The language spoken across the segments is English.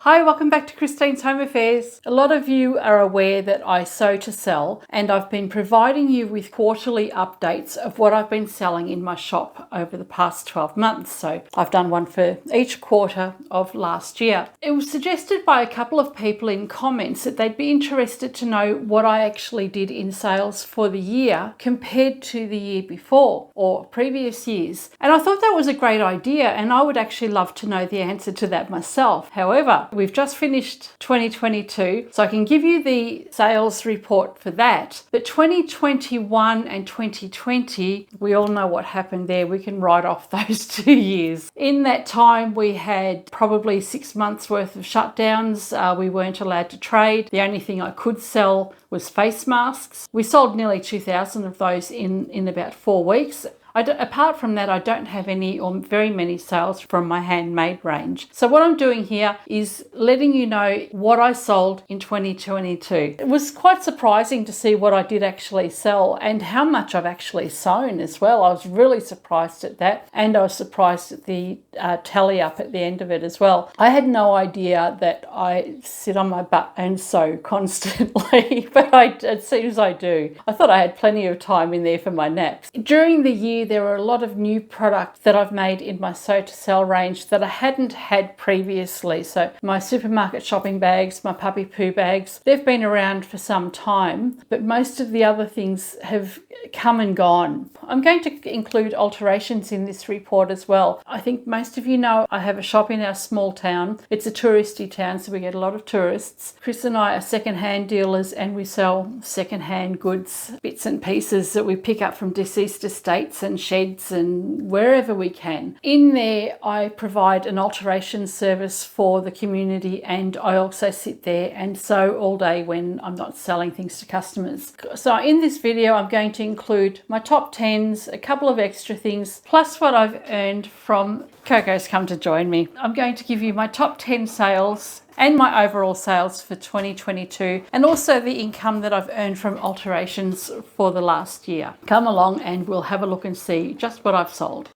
Hi, welcome back to Christine's Home Affairs. A lot of you are aware that I sew to sell, and I've been providing you with quarterly updates of what I've been selling in my shop over the past 12 months. So I've done one for each quarter of last year. It was suggested by a couple of people in comments that they'd be interested to know what I actually did in sales for the year compared to the year before or previous years. And I thought that was a great idea, and I would actually love to know the answer to that myself. However, we've just finished 2022, so I can give you the sales report for that. But 2021 and 2020, we all know what happened there. We can write off those 2 years. In that time, we had probably 6 months worth of shutdowns. We weren't allowed to trade. The only thing I could sell was face masks. We sold nearly 2,000 of those in about 4 weeks. Apart from that, I don't have any or very many sales from my handmade range. So what I'm doing here is letting you know what I sold in 2022. It was quite surprising to see what I did actually sell and how much I've actually sewn as well. I was really surprised at that, and I was surprised at the tally up at the end of it as well. I had no idea that I sit on my butt and sew constantly, but it seems I do. I thought I had plenty of time in there for my naps. During the year, there were a lot of new products that I've made in my sew to sell range that I hadn't had previously. So my supermarket shopping bags, my puppy poo bags, they've been around for some time, but most of the other things have come and gone. I'm going to include alterations in this report as well. I think most of you know I have a shop in our small town. It's a touristy town, so we get a lot of tourists. Chris and I are second-hand dealers, and we sell second-hand goods, bits and pieces that we pick up from deceased estates and sheds and wherever we can. In there, I provide an alteration service for the community, and I also sit there and sew all day when I'm not selling things to customers. So in this video, I'm going to include my top 10s, a couple of extra things, plus what I've earned from Coco's come to join me. I'm going to give you my top 10 sales and my overall sales for 2022, and also the income that I've earned from alterations for the last year. Come along and we'll have a look and see just what I've sold.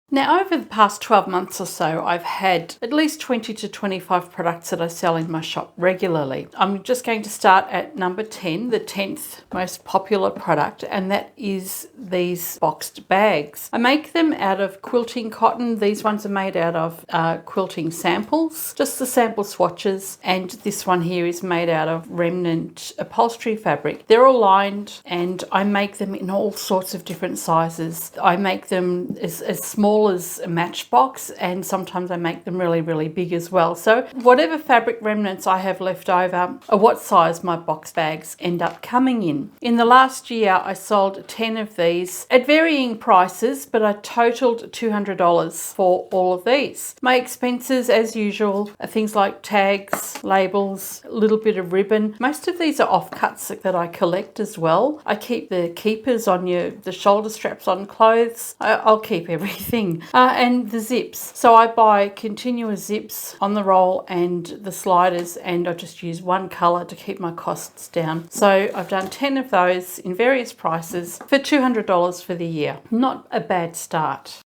Now, over the past 12 months or so, I've had at least 20 to 25 products that I sell in my shop regularly. I'm just going to start at number 10, the 10th most popular product, and that is these boxed bags. I make them out of quilting cotton. These ones are made out of quilting samples, just the sample swatches, and this one here is made out of remnant upholstery fabric. They're all lined, and I make them in all sorts of different sizes. I make them as small as a matchbox, and sometimes I make them really, really big as well. So whatever fabric remnants I have left over are what size my box bags end up coming in. In the last year, I sold 10 of these at varying prices, but I totaled $200 for all of these. My expenses, as usual, are things like tags, labels, a little bit of ribbon. Most of these are offcuts that I collect as well. I keep the keepers on the shoulder straps on clothes. I'll keep everything. And the zips. So I buy continuous zips on the roll and the sliders, and I just use one colour to keep my costs down. So I've done 10 of those in various prices for $200 for the year. Not a bad start.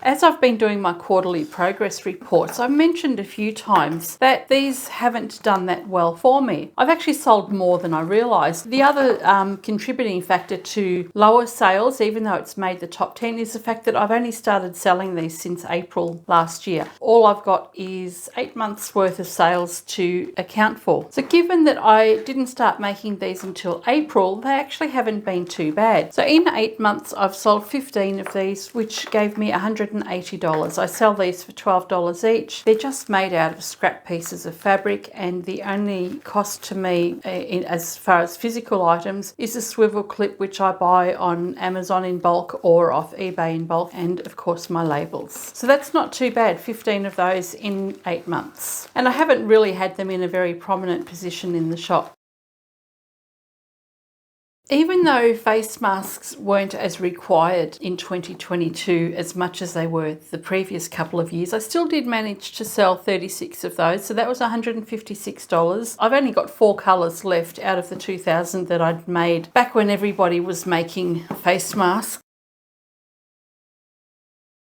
As I've been doing my quarterly progress reports, I've mentioned a few times that these haven't done that well for me. I've actually sold more than I realised. The other contributing factor to lower sales, even though it's made the top 10, is the fact that I've only started selling these since April last year. All I've got is 8 months worth of sales to account for. So given that I didn't start making these until April, they actually haven't been too bad. So in 8 months, I've sold 15 of these, which gave me $180. I sell these for $12 each. They're just made out of scrap pieces of fabric, and the only cost to me as far as physical items is a swivel clip, which I buy on Amazon in bulk or off eBay in bulk, and of course my labels. So that's not too bad, 15 of those in 8 months. And I haven't really had them in a very prominent position in the shop. Even though face masks weren't as required in 2022 as much as they were the previous couple of years, I still did manage to sell 36 of those, so that was $156. I've only got 4 colours left out of the 2,000 that I'd made back when everybody was making face masks.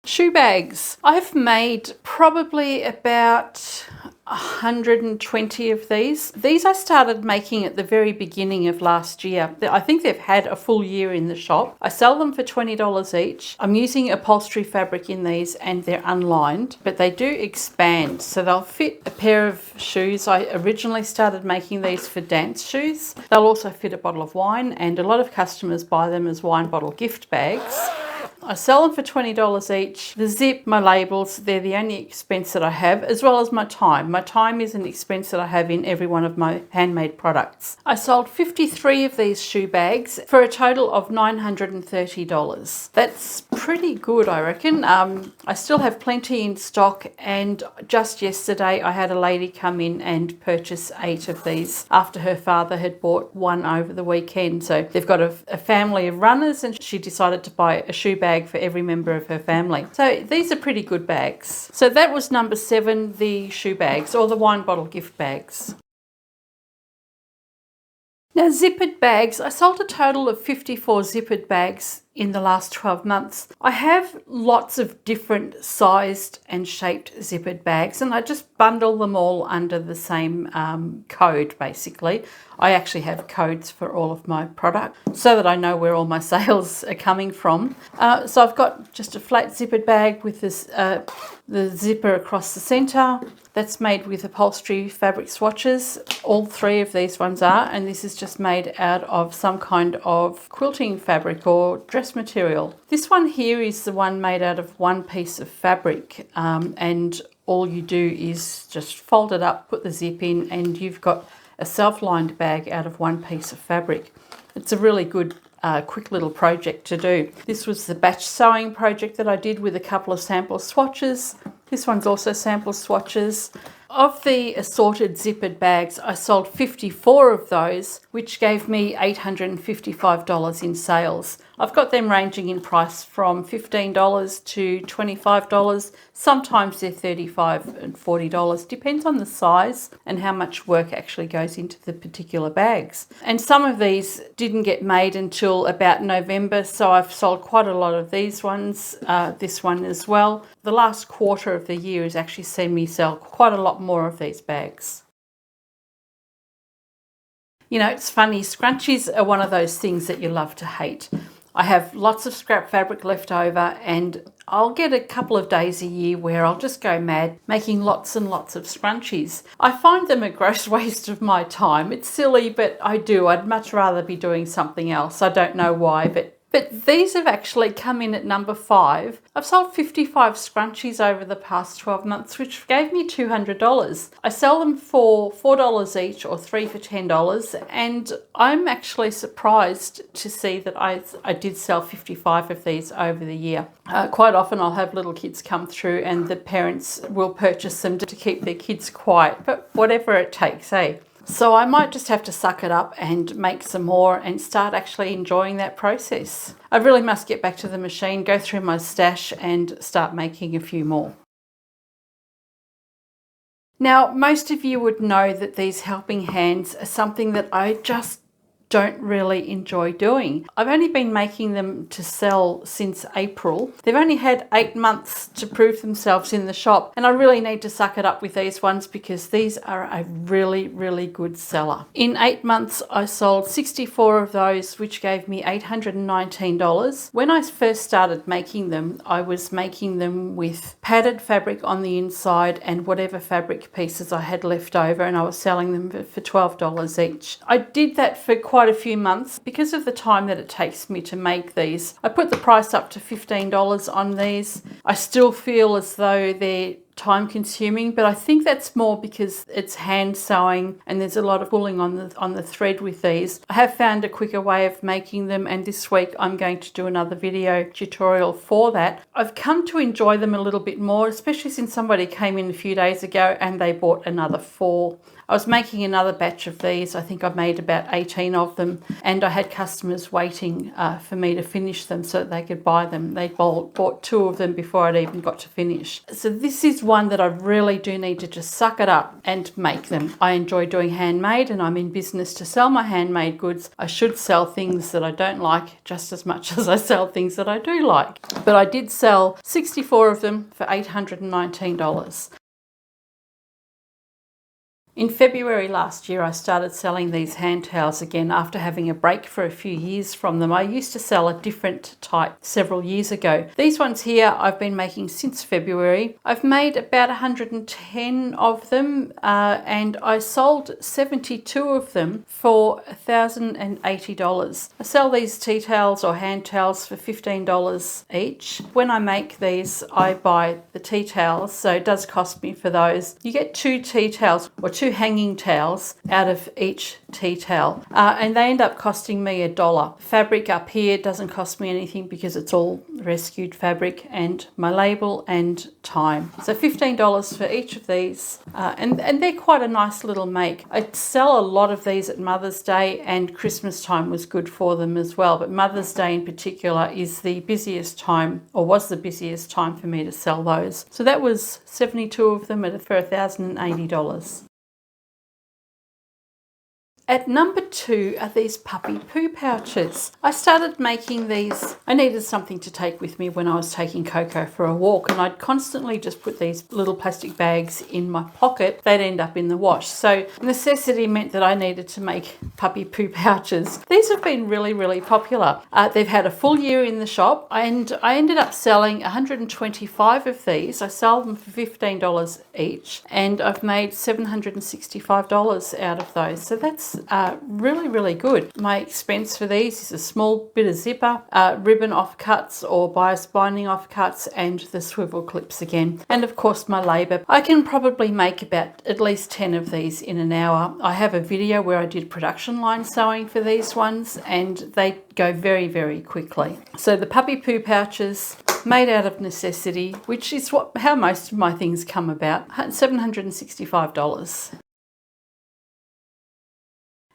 Shoe bags. I've made probably about 120 of these. These I started making at the very beginning of last year. I think they've had a full year in the shop. I sell them for $20 each. I'm using upholstery fabric in these and they're unlined, but they do expand, so they'll fit a pair of shoes. I originally started making these for dance shoes. They'll also fit a bottle of wine, and a lot of customers buy them as wine bottle gift bags. I sell them for $20 each. The zip, my labels, they're the only expense that I have, as well as my time. My time is an expense that I have in every one of my handmade products. I sold 53 of these shoe bags for a total of $930. That's pretty good, I reckon. I still have plenty in stock, and just yesterday I had a lady come in and purchase 8 of these after her father had bought one over the weekend. So they've got a family of runners, and she decided to buy a shoe bag for every member of her family. So these are pretty good bags. So that was number 7, the shoe bags, or the wine bottle gift bags. Now, zippered bags, I sold a total of 54 zippered bags in the last 12 months. I have lots of different sized and shaped zippered bags, and I just bundle them all under the same code, basically. I actually have codes for all of my product so that I know where all my sales are coming from. So I've got just a flat zippered bag with this, the zipper across the center. That's made with upholstery fabric swatches. All 3 of these ones are, and this is just made out of some kind of quilting fabric or dress material. This one here is the one made out of one piece of fabric, and all you do is just fold it up, put the zip in, and you've got a self-lined bag out of one piece of fabric. It's a really good quick little project to do. This was the batch sewing project that I did with a couple of sample swatches. This one's also sample swatches. Of the assorted zippered bags, I sold 54 of those, which gave me $855 in sales. I've got them ranging in price from $15 to $25. Sometimes they're $35 and $40. Depends on the size and how much work actually goes into the particular bags. And some of these didn't get made until about November, so I've sold quite a lot of these ones, this one as well. The last quarter of the year has actually seen me sell quite a lot more of these bags. You know, it's funny, scrunchies are one of those things that you love to hate. I have lots of scrap fabric left over, and I'll get a couple of days a year where I'll just go mad making lots and lots of scrunchies. I find them a gross waste of my time. It's silly, but I do. I'd much rather be doing something else. I don't know why, but these have actually come in at number 5. I've sold 55 scrunchies over the past 12 months, which gave me $200. I sell them for $4 each, or 3 for $10, and I'm actually surprised to see that I did sell 55 of these over the year. Quite often I'll have little kids come through and the parents will purchase them to keep their kids quiet, but whatever it takes, eh? So I might just have to suck it up and make some more and start actually enjoying that process. I really must get back to the machine, go through my stash and start making a few more. Now, most of you would know that these helping hands are something that I just don't really enjoy doing. I've only been making them to sell since April. They've only had 8 months to prove themselves in the shop, and I really need to suck it up with these ones because these are a really, really good seller. In 8 months, I sold 64 of those, which gave me $819. When I first started making them, I was making them with padded fabric on the inside and whatever fabric pieces I had left over, and I was selling them for $12 each. I did that for quite a few months because of the time that it takes me to make these. I put the price up to $15 on these. I still feel as though they're time consuming, but I think that's more because it's hand sewing and there's a lot of pulling on the thread with these. I have found a quicker way of making them, and this week I'm going to do another video tutorial for that. I've come to enjoy them a little bit more, especially since somebody came in a few days ago and they bought another 4. I was making another batch of these. I think I made about 18 of them, and I had customers waiting for me to finish them so that they could buy them. They bought 2 of them before I'd even got to finish. So this is one that I really do need to just suck it up and make them. I enjoy doing handmade, and I'm in business to sell my handmade goods. I should sell things that I don't like just as much as I sell things that I do like. But I did sell 64 of them for $819. In February last year, I started selling these hand towels again after having a break for a few years from them. I used to sell a different type several years ago. These ones here I've been making since February. I've made about 110 of them and I sold 72 of them for $1,080. I sell these tea towels or hand towels for $15 each. When I make these, I buy the tea towels, so it does cost me for those. You get 2 tea towels or 2 hanging towels out of each tea towel, and they end up costing me $1. Fabric up here doesn't cost me anything because it's all rescued fabric and my label and time. So $15 for each of these, and they're quite a nice little make. I sell a lot of these at Mother's Day, and Christmas time was good for them as well, but Mother's Day in particular is the busiest time, or was the busiest time for me to sell those. So that was 72 of them for $1,080. At number 2 are these puppy poo pouches. I started making these. I needed something to take with me when I was taking Coco for a walk, and I'd constantly just put these little plastic bags in my pocket. They'd end up in the wash. So necessity meant that I needed to make puppy poo pouches. These have been really, really popular. They've had a full year in the shop, and I ended up selling 125 of these. I sold them for $15 each, and I've made $765 out of those. So that's really, really good. My expense for these is a small bit of zipper, ribbon offcuts or bias binding offcuts, and the swivel clips again. And of course my labour. I can probably make about at least 10 of these in an hour. I have a video where I did production line sewing for these ones, and they go very, very quickly. So the puppy poo pouches, made out of necessity, which is how most of my things come about, $765.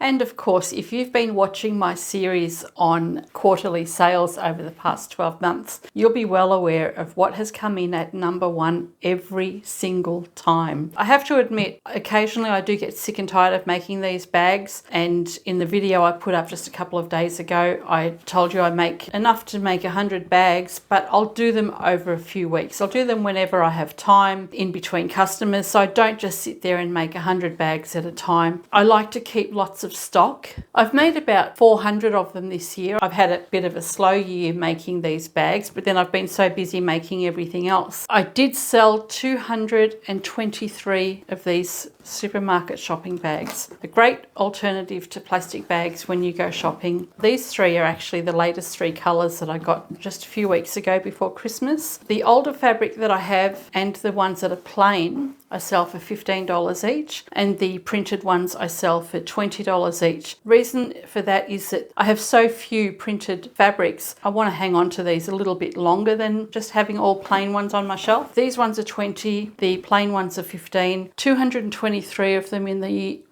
And of course, if you've been watching my series on quarterly sales over the past 12 months, you'll be well aware of what has come in at number 1 every single time. I have to admit, occasionally I do get sick and tired of making these bags, and in the video I put up just a couple of days ago, I told you I make enough to make 100 bags, but I'll do them over a few weeks. I'll do them whenever I have time in between customers, so I don't just sit there and make 100 bags at a time. I like to keep lots of stock. I've made about 400 of them this year. I've had a bit of a slow year making these bags, but then I've been so busy making everything else. I did sell 223 of these supermarket shopping bags. A great alternative to plastic bags when you go shopping. These 3 are actually the latest 3 colours that I got just a few weeks ago before Christmas. The older fabric that I have and the ones that are plain I sell for $15 each, and the printed ones I sell for $20 each. Reason for that is that I have so few printed fabrics. I want to hang on to these a little bit longer than just having all plain ones on my shelf. These ones are $20, the plain ones are $15, 223 of them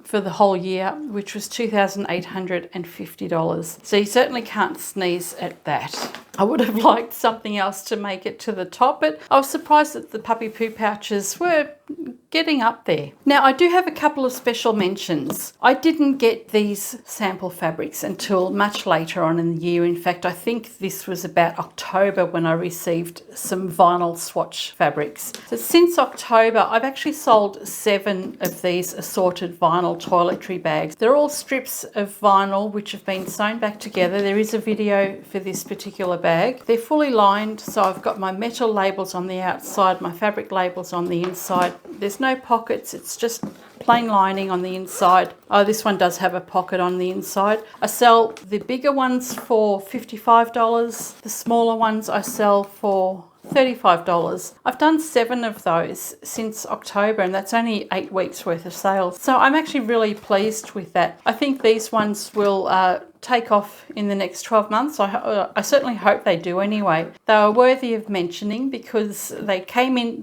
for the whole year, which was $2,850. So you certainly can't sneeze at that. I would have liked something else to make it to the top, but I was surprised that the puppy poo pouches were getting up there. Now, I do have a couple of special mentions. I didn't get these sample fabrics until much later on in the year. In fact, I think this was about October when I received some vinyl swatch fabrics. So since October, I've actually sold 7 of these assorted vinyl toiletry bags. They're all strips of vinyl which have been sewn back together. There is a video for this particular bag. They're fully lined, so I've got my metal labels on the outside, my fabric labels on the inside. There's no pockets, it's just plain lining on the inside. Oh, this one does have a pocket on the inside. I sell the bigger ones for $55. The smaller ones I sell for $35. I've done 7 of those since October, and that's only 8 weeks worth of sales. So I'm actually really pleased with that. I think these ones will take off in the next 12 months. I certainly hope they do anyway. They are worthy of mentioning because they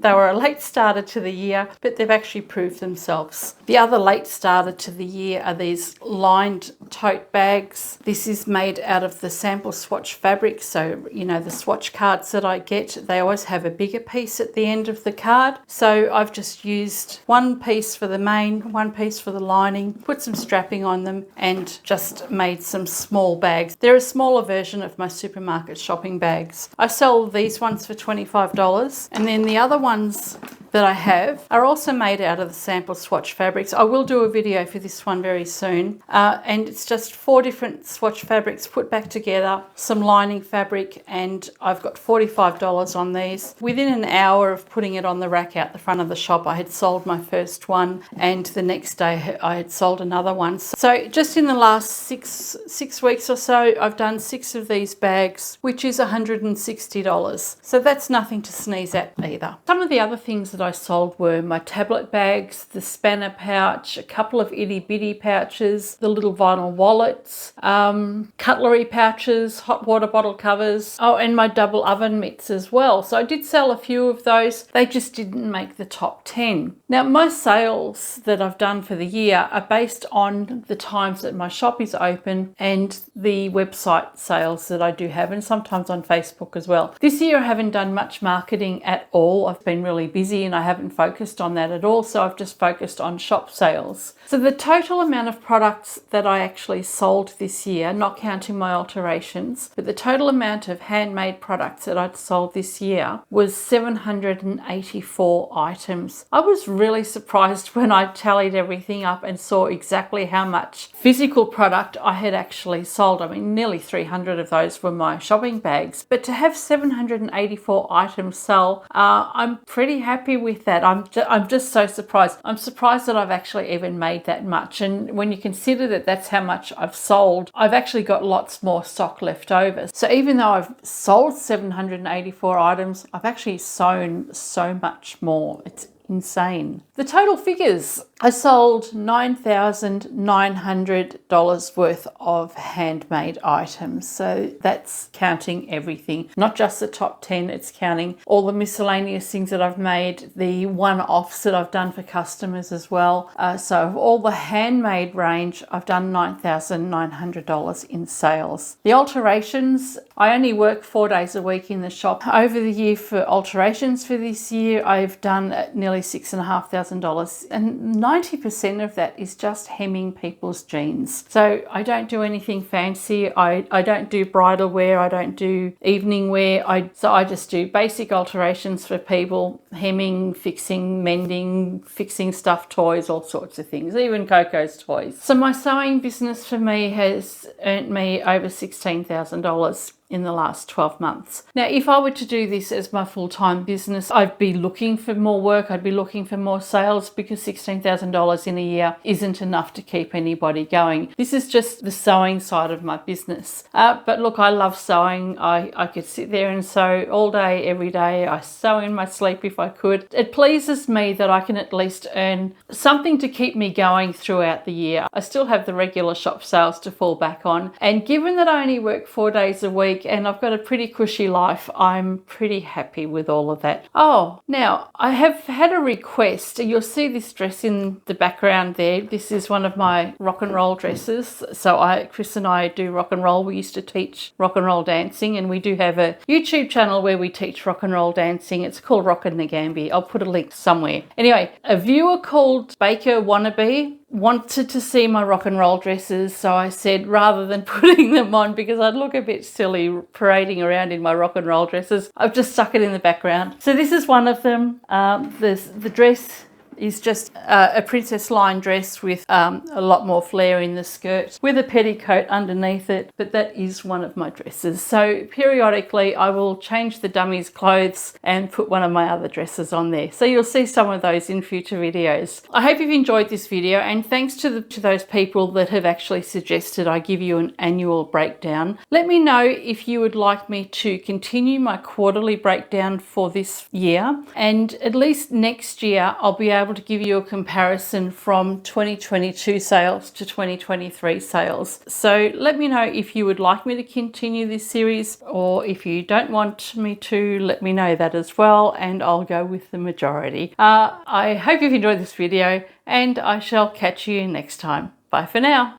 were a late starter to the year, but they've actually proved themselves. The other late starter to the year are these lined tote bags. This is made out of the sample swatch fabric. So, the swatch cards that I get, they always have a bigger piece at the end of the card. So I've just used one piece for the main, one piece for the lining, put some strapping on them, and just made some small bags. They're a smaller version of my supermarket shopping bags. I sell these ones for $25, and then the other ones that I have are also made out of the sample swatch fabrics. I will do a video for this one very soon, and it's just 4 different swatch fabrics put back together, some lining fabric, and I've got $45 on these. Within an hour of putting it on the rack out the front of the shop, I had sold my first one, and the next day I had sold another one. So just in the last six weeks or so, I've done 6 of these bags, which is $160. So that's nothing to sneeze at either. Some of the other things that I sold were my tablet bags, the spanner pouch, a couple of itty bitty pouches, the little vinyl wallets, cutlery pouches, hot water bottle covers, and my double oven mitts as well. So I did sell a few of those. They just didn't make the top 10. Now, my sales that I've done for the year are based on the times that my shop is open and the website sales that I do have, and sometimes on Facebook as well. This year I haven't done much marketing at all. I've been really busy and I haven't focused on that at all, so I've just focused on shop sales. So the total amount of products that I actually sold this year, not counting my alterations, but the total amount of handmade products that I'd sold this year was 784 items. I was really surprised when I tallied everything up and saw exactly how much physical product I had actually sold. I mean, nearly 300 of those were my shopping bags, but to have 784 items sell, I'm pretty happy with that. I'm just so surprised. I'm surprised that I've actually even made that much. And when you consider that that's how much I've sold, I've actually got lots more stock left over. So even though I've sold 784 items, I've actually sewn so much more. It's insane. The total figures: I sold $9,900 worth of handmade items. So that's counting everything, not just the top 10, it's counting all the miscellaneous things that I've made, the one-offs that I've done for customers as well. So of all the handmade range, I've done $9,900 in sales. The alterations, I only work 4 days a week in the shop. Over the year for alterations for this year, I've done nearly $6,500, and 90% of that is just hemming people's jeans. So I don't do anything fancy. I don't do bridal wear. I don't do evening wear. So I just do basic alterations for people, hemming, fixing, mending, fixing stuffed toys, all sorts of things, even Coco's toys. So my sewing business for me has earned me over $16,000 in the last 12 months. Now, if I were to do this as my full-time business, I'd be looking for more work, I'd be looking for more sales, because $16,000 in a year isn't enough to keep anybody going. This is just the sewing side of my business. But look, I love sewing. I could sit there and sew all day, every day. I sew in my sleep if I could. It pleases me that I can at least earn something to keep me going throughout the year. I still have the regular shop sales to fall back on. And given that I only work 4 days a week, and I've got a pretty cushy life, I'm pretty happy with all of that. Oh, now I have had a request. You'll see this dress in the background there. This is one of my rock and roll dresses. So Chris and I do rock and roll. We used to teach rock and roll dancing, and we do have a YouTube channel where we teach rock and roll dancing. It's called Rockin' Nagambi. I'll put a link somewhere. Anyway, a viewer called Baker Wannabe wanted to see my rock and roll dresses, so I said rather than putting them on because I'd look a bit silly parading around in my rock and roll dresses, I've just stuck it in the background. So this is one of them. The dress is just a princess line dress with a lot more flare in the skirt with a petticoat underneath it, but that is one of my dresses. So periodically I will change the dummy's clothes and put one of my other dresses on there. So you'll see some of those in future videos. I hope you've enjoyed this video, and thanks to those people that have actually suggested I give you an annual breakdown. Let me know if you would like me to continue my quarterly breakdown for this year, and at least next year I'll be able able to give you a comparison from 2022 sales to 2023 sales. So let me know if you would like me to continue this series, or if you don't want me to, let me know that as well, and I'll go with the majority. I hope you've enjoyed this video, and I shall catch you next time. Bye for now.